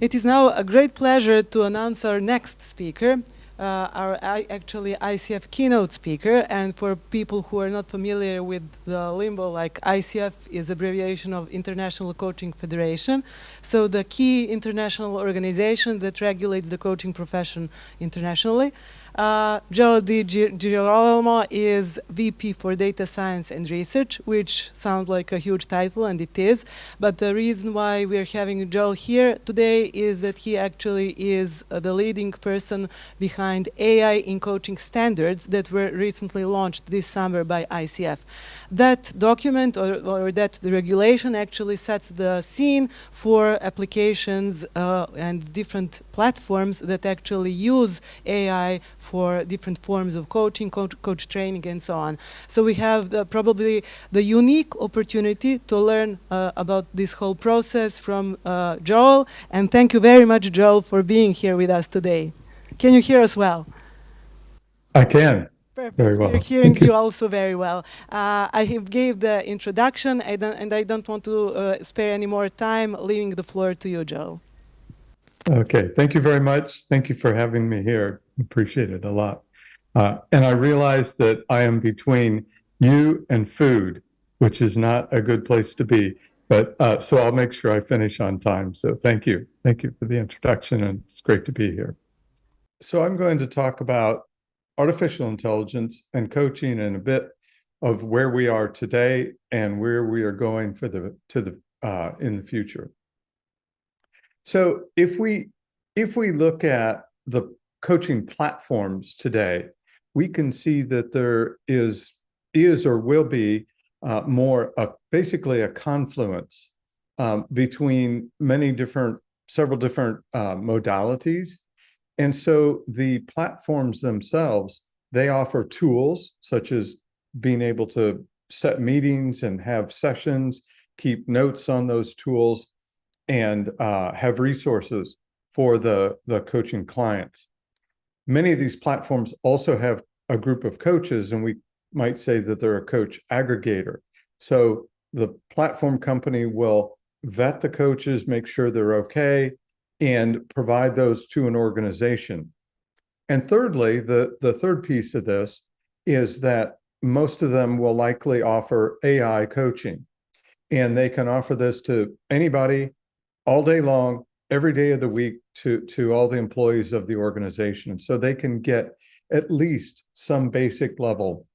It is now a great pleasure to announce our next speaker, actually ICF keynote speaker. And for people who are not familiar with the limbo, like ICF is abbreviation of International Coaching Federation. So the key international organization that regulates the coaching profession internationally. Joe DiGirolamo is VP for Data Science and Research, which sounds like a huge title, and it is. But the reason why we're having Joel here today is that he actually is the leading person behind AI in coaching standards that were recently launched this summer by ICF. That document or that the regulation actually sets the scene for applications and different platforms that actually use AI for different forms of coaching, coach training, and so on. So we have probably the unique opportunity to learn about this whole process from Joel. And thank you very much, Joel, for being here with us today. Can you hear us well? I can. Perfect. Very well. We're hearing you also very well. I have gave the introduction, and I don't want to spare any more time, leaving the floor to you, Joel. Okay. Thank you very much. Thank you for having me here. Appreciate it a lot. And I realize that I am between you and food, which is not a good place to be. But so I'll make sure I finish on time. So thank you. Thank you for the introduction. And it's great to be here. So I'm going to talk about artificial intelligence and coaching and a bit of where we are today and where we are going in the future. So if we look at the coaching platforms today, we can see that there is or will be basically a confluence between several different modalities. And so the platforms themselves, they offer tools such as being able to set meetings and have sessions, keep notes on those tools, and have resources for the coaching clients. Many of these platforms also have a group of coaches, and we might say that they're a coach aggregator. So the platform company will vet the coaches, make sure they're okay, and provide those to an organization. And thirdly, the third piece of this is that most of them will likely offer AI coaching, and they can offer this to anybody all day long, every day of the week, to all the employees of the organization. So they can get at least some basic level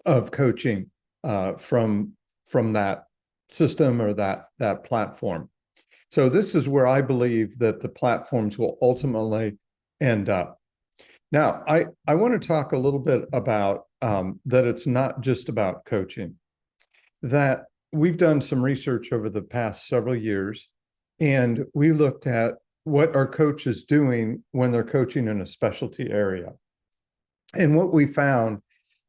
of coaching from that system or that platform. So this is where I believe that the platforms will ultimately end up. Now, I want to talk a little bit about that it's not just about coaching, that we've done some research over the past several years, and we looked at what are coaches doing when they're coaching in a specialty area. And what we found,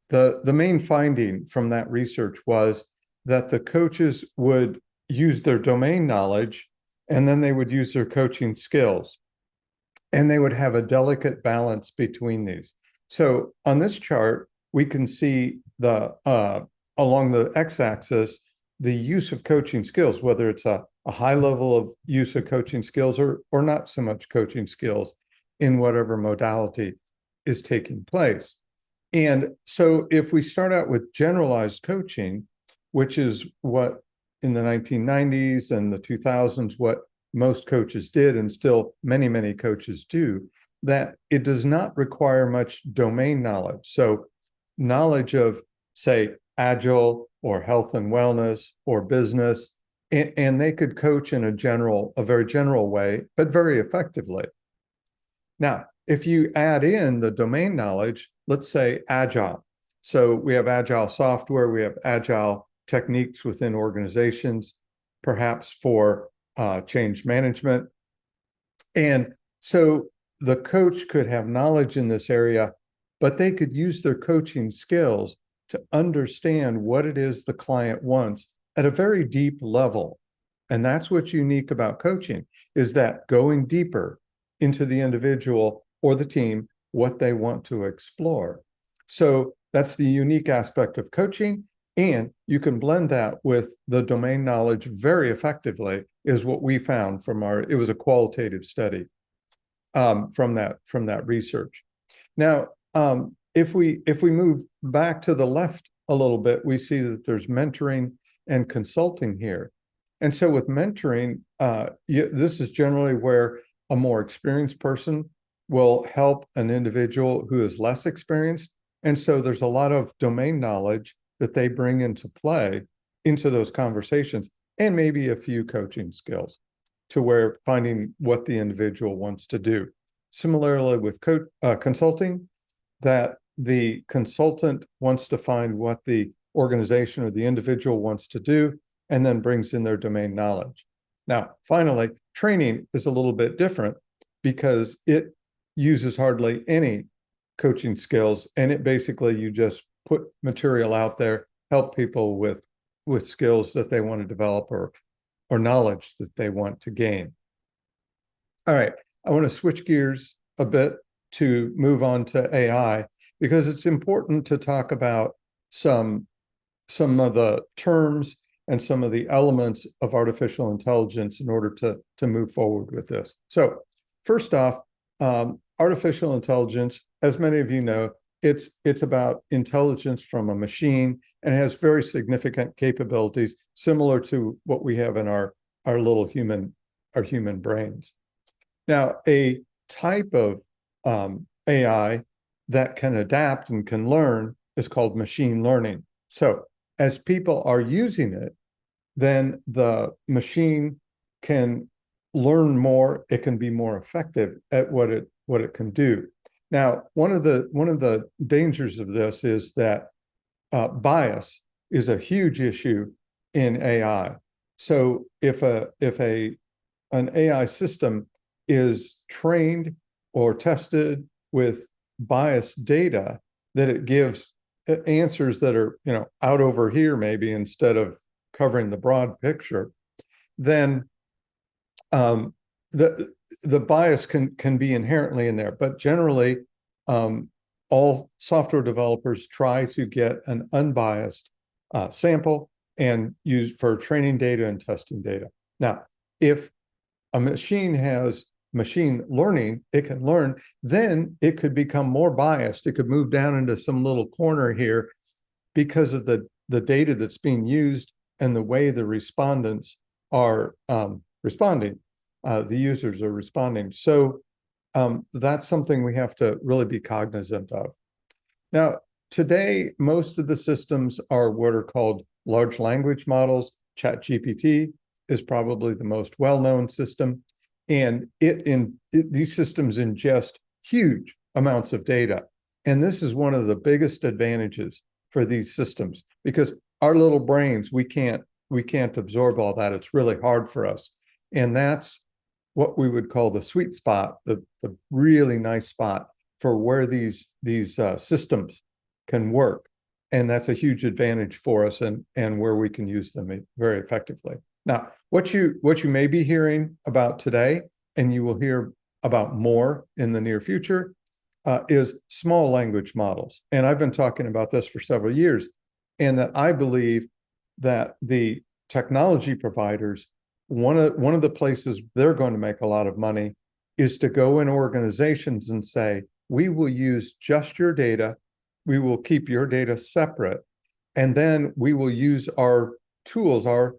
the main finding from that research was that the coaches would use their domain knowledge, and then they would use their coaching skills. And they would have a delicate balance between these. So on this chart, we can see along the x-axis, the use of coaching skills, whether it's a high level of use of coaching skills or not so much coaching skills in whatever modality is taking place. And so if we start out with generalized coaching, which is what in the 1990s and the 2000s, what most coaches did, and still many, many coaches do, that it does not require much domain knowledge. So knowledge of, say, agile or health and wellness or business, and they could coach in a very general way, but very effectively. Now, if you add in the domain knowledge, let's say agile. So we have agile software, we have agile techniques within organizations, perhaps for change management. And so the coach could have knowledge in this area, but they could use their coaching skills to understand what it is the client wants at a very deep level. And that's what's unique about coaching, is that going deeper into the individual or the team, what they want to explore. So that's the unique aspect of coaching. And you can blend that with the domain knowledge very effectively, is what we found from it was a qualitative study from that research. Now, if we move back to the left a little bit, we see that there's mentoring and consulting here. And so with mentoring, this is generally where a more experienced person will help an individual who is less experienced. And so there's a lot of domain knowledge that they bring into play into those conversations, and maybe a few coaching skills to where finding what the individual wants to do. Similarly with consulting, that the consultant wants to find what the organization or the individual wants to do, and then brings in their domain knowledge. Now, finally, training is a little bit different because it uses hardly any coaching skills, and it basically, you just put material out there, help people with skills that they want to develop or knowledge that they want to gain. All right, I want to switch gears a bit to move on to AI, because it's important to talk about some of the terms and some of the elements of artificial intelligence in order to move forward with this. So first off, artificial intelligence, as many of you know, it's about intelligence from a machine, and has very significant capabilities similar to what we have in our little human brains. Now, a type of AI that can adapt and can learn is called machine learning. So as people are using it, then the machine can learn more, it can be more effective at what it can do. Now, one of the dangers of this is that bias is a huge issue in AI. So if an AI system is trained or tested with biased data, that it gives answers that are, out over here maybe, instead of covering the broad picture, then the bias can be inherently in there. But generally, all software developers try to get an unbiased sample and use for training data and testing data. Now, if a machine has machine learning, it can learn, then it could become more biased. It could move down into some little corner here because of the data that's being used and the way the respondents are responding. The users are responding. So that's something we have to really be cognizant of. Now, today, most of the systems are what are called large language models. ChatGPT is probably the most well-known system. And these systems ingest huge amounts of data. And this is one of the biggest advantages for these systems, because our little brains, we can't absorb all that. It's really hard for us. And that's what we would call the sweet spot, the really nice spot for where these systems can work. And that's a huge advantage for us, and where we can use them very effectively. Now, what you may be hearing about today, and you will hear about more in the near future, is small language models. And I've been talking about this for several years, and that I believe that the technology providers, one of the places they're going to make a lot of money is to go in organizations and say, we will use just your data, we will keep your data separate, and then we will use our tools, our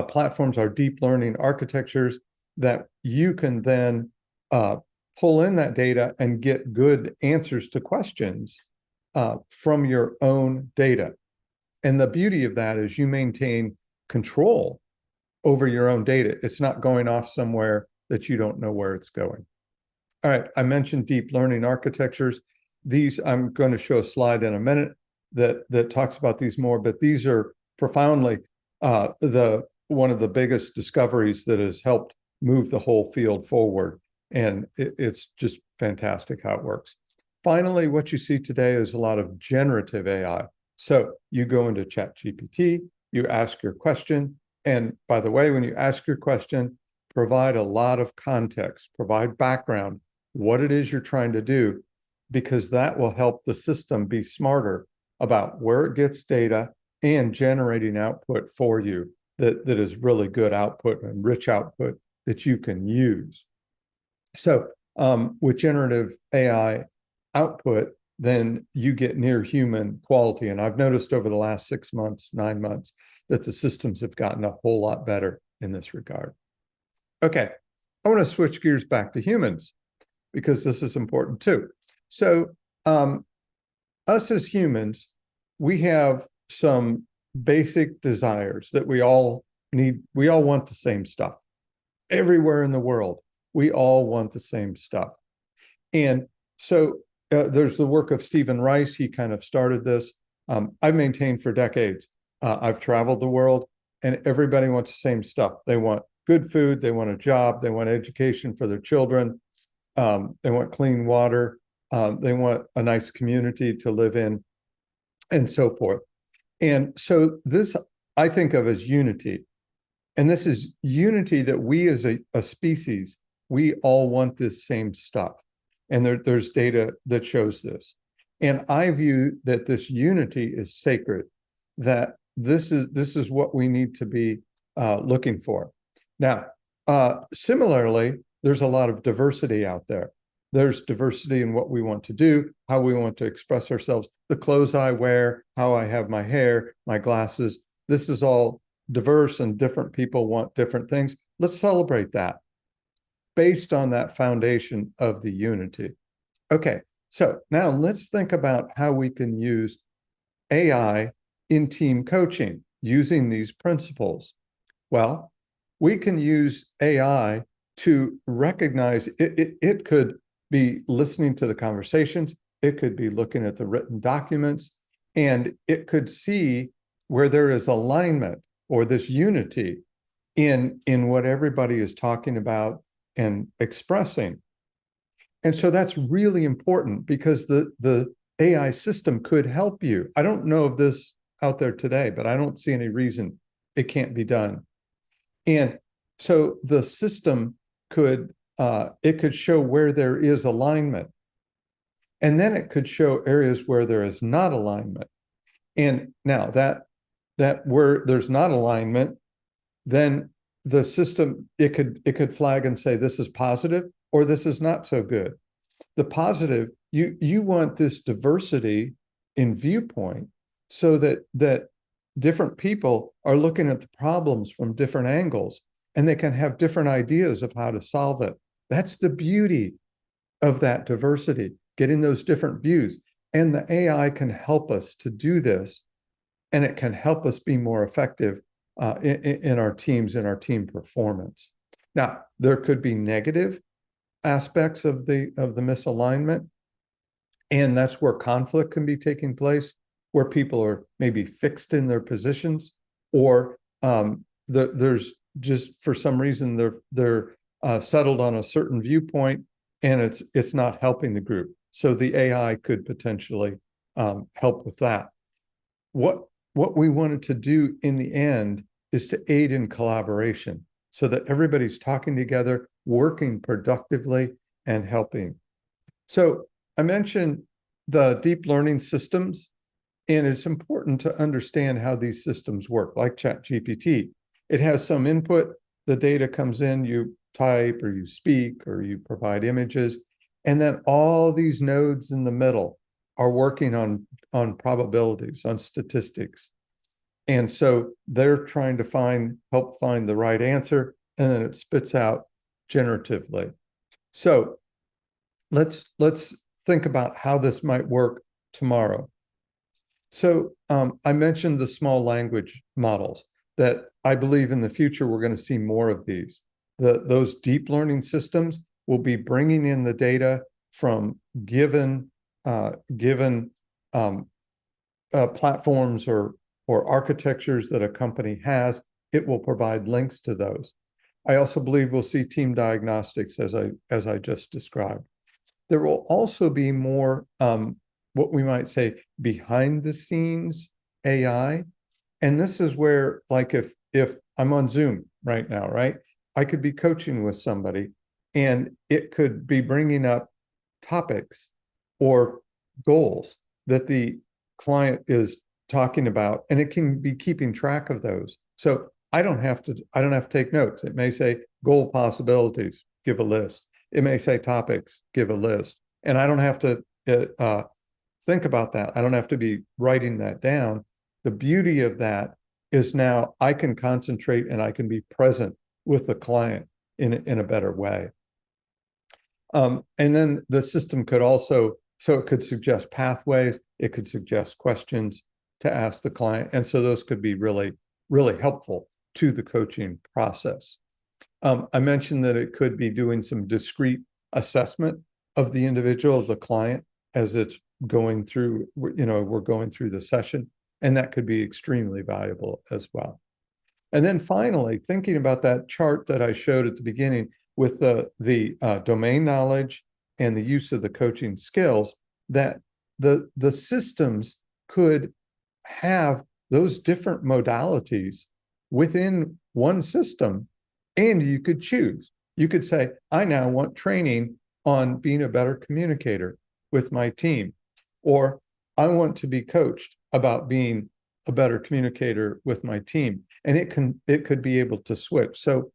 platforms, our deep learning architectures, that you can then pull in that data and get good answers to questions from your own data. And the beauty of that is you maintain control over your own data. It's not going off somewhere that you don't know where it's going. All right, I mentioned deep learning architectures. These, I'm going to show a slide in a minute that talks about these more, but these are profoundly one of the biggest discoveries that has helped move the whole field forward. And it's just fantastic how it works. Finally, what you see today is a lot of generative AI. So you go into ChatGPT, you ask your question, and by the way, when you ask your question, provide a lot of context, provide background, what it is you're trying to do, because that will help the system be smarter about where it gets data and generating output for you that is really good output and rich output that you can use. So with generative AI output, then you get near human quality. And I've noticed over the last 6 months, 9 months, that the systems have gotten a whole lot better in this regard. Okay, I want to switch gears back to humans because this is important too. So us as humans, we have some basic desires that we all need. We all want the same stuff. Everywhere in the world, we all want the same stuff. And so there's the work of Stephen Rice. He kind of started this. I've maintained for decades. I've traveled the world, and everybody wants the same stuff. They want good food, they want a job, they want education for their children, they want clean water, they want a nice community to live in, and so forth. And so this I think of as unity. And this is unity that we as a species, we all want this same stuff. And there's data that shows this. And I view that this unity is sacred, that this is what we need to be looking for. Now, similarly, there's a lot of diversity out there. There's diversity in what we want to do, how we want to express ourselves, the clothes I wear, how I have my hair, my glasses. This is all diverse, and different people want different things. Let's celebrate that based on that foundation of the unity. Okay, so now let's think about how we can use AI in team coaching using these principles. Well, we can use AI to recognize it could be listening to the conversations, it could be looking at the written documents, and it could see where there is alignment or this unity in what everybody is talking about and expressing. And so that's really important because the AI system could help you. I don't know of this out there today, but I don't see any reason it can't be done. And so the system could it could show where there is alignment, and then it could show areas where there is not alignment. And now that where there's not alignment, then the system it could flag and say this is positive or this is not so good. The positive, you want this diversity in viewpoint so that different people are looking at the problems from different angles and they can have different ideas of how to solve it. That's the beauty of that diversity, getting those different views. And the AI can help us to do this, and it can help us be more effective in our teams, in our team performance. Now, there could be negative aspects of the misalignment, and that's where conflict can be taking place, where people are maybe fixed in their positions, or there's just for some reason they're settled on a certain viewpoint, and it's not helping the group. So the AI could potentially help with that. What we wanted to do in the end is to aid in collaboration so that everybody's talking together, working productively, and helping. So I mentioned the deep learning systems, and it's important to understand how these systems work, like ChatGPT. It has some input, the data comes in, you type or you speak or you provide images, and then all these nodes in the middle are working on probabilities, on statistics. And so they're trying to help find the right answer, and then it spits out generatively. So let's think about how this might work tomorrow. So I mentioned the small language models, that I believe in the future we're going to see more of these. Those deep learning systems will be bringing in the data from given platforms or architectures that a company has. It will provide links to those. I also believe we'll see team diagnostics as I just described. There will also be more what we might say behind the scenes AI. And this is where, like, if I'm on Zoom right now, right, I could be coaching with somebody and it could be bringing up topics or goals that the client is talking about, and it can be keeping track of those. So I don't have to take notes. It may say goal possibilities, give a list. It may say topics, give a list. And I don't have to think about that. I don't have to be writing that down. The beauty of that is now I can concentrate and I can be present with the client in a better way. And then the system could also, so it could suggest pathways, it could suggest questions to ask the client. And so those could be really, really helpful to the coaching process. I mentioned that it could be doing some discrete assessment of the individual, of the client, as it's going through, we're going through the session, and that could be extremely valuable as well. And then finally, thinking about that chart that I showed at the beginning with the domain knowledge and the use of the coaching skills, that the systems could have those different modalities within one system, and you could choose. You could say, I now want training on being a better communicator with my team, or I want to be coached about being a better communicator with my team. And it could be able to switch. So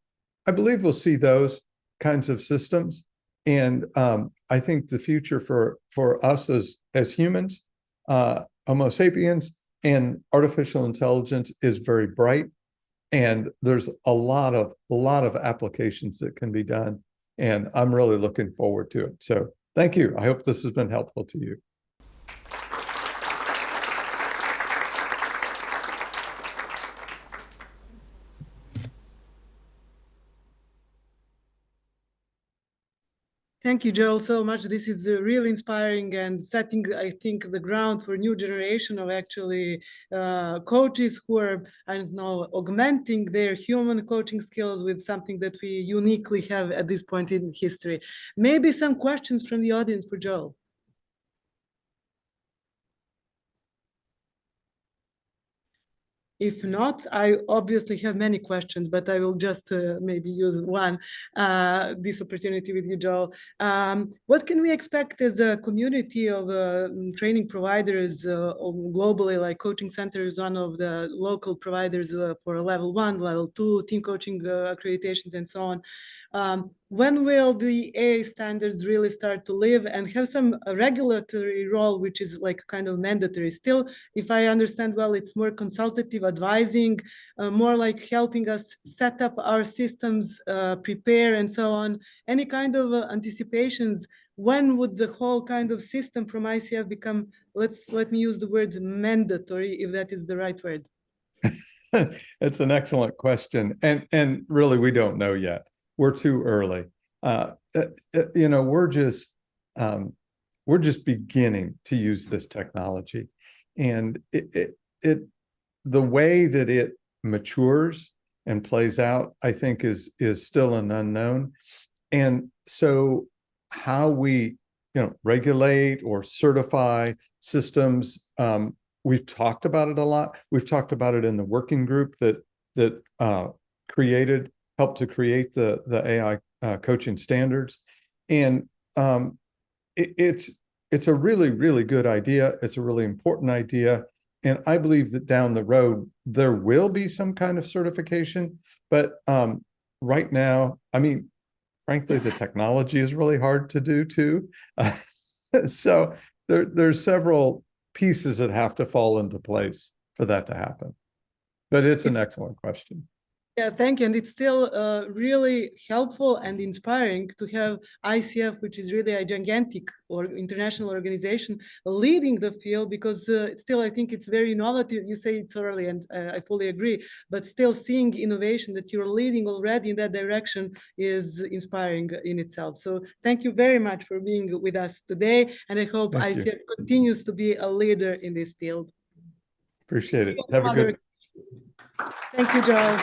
I believe we'll see those kinds of systems. And I think the future for us as humans, Homo sapiens, and artificial intelligence is very bright. And there's a lot of applications that can be done. And I'm really looking forward to it. So thank you. I hope this has been helpful to you. Thank you, Joel, so much. This is really inspiring and setting, I think, the ground for a new generation of actually coaches who are, I don't know, augmenting their human coaching skills with something that we uniquely have at this point in history. Maybe some questions from the audience for Joel. If not, I obviously have many questions, but I will just maybe use one, this opportunity with you, Joel. What can we expect as a community of training providers globally, like Koučing Centar is one of the local providers for level 1, level 2, team coaching accreditations, and so on. When will the AA standards really start to live and have some regulatory role, which is like kind of mandatory? Still, if I understand well, it's more consultative, advising, more like helping us set up our systems, prepare, and so on. Any kind of anticipations? When would the whole kind of system from ICF become, let me use the word mandatory, if that is the right word? It's an excellent question. And really, we don't know yet. We're too early. We're just beginning to use this technology, and the way that it matures and plays out, I think, is still an unknown. And so, how we regulate or certify systems, we've talked about it a lot. We've talked about it in the working group that helped to create the AI coaching standards. And it's a really, really good idea. It's a really important idea. And I believe that down the road, there will be some kind of certification. But right now, I mean, frankly, the technology is really hard to do too. So there's several pieces that have to fall into place for that to happen. But it's an excellent question. Yeah, thank you. And it's still really helpful and inspiring to have ICF, which is really a gigantic or international organization, leading the field, because still I think it's very innovative. You say it's early, and I fully agree, but still seeing innovation that you're leading already in that direction is inspiring in itself. So thank you very much for being with us today. And I hope ICF continues to be a leader in this field. Appreciate it. Have a good. Thank you, Joel.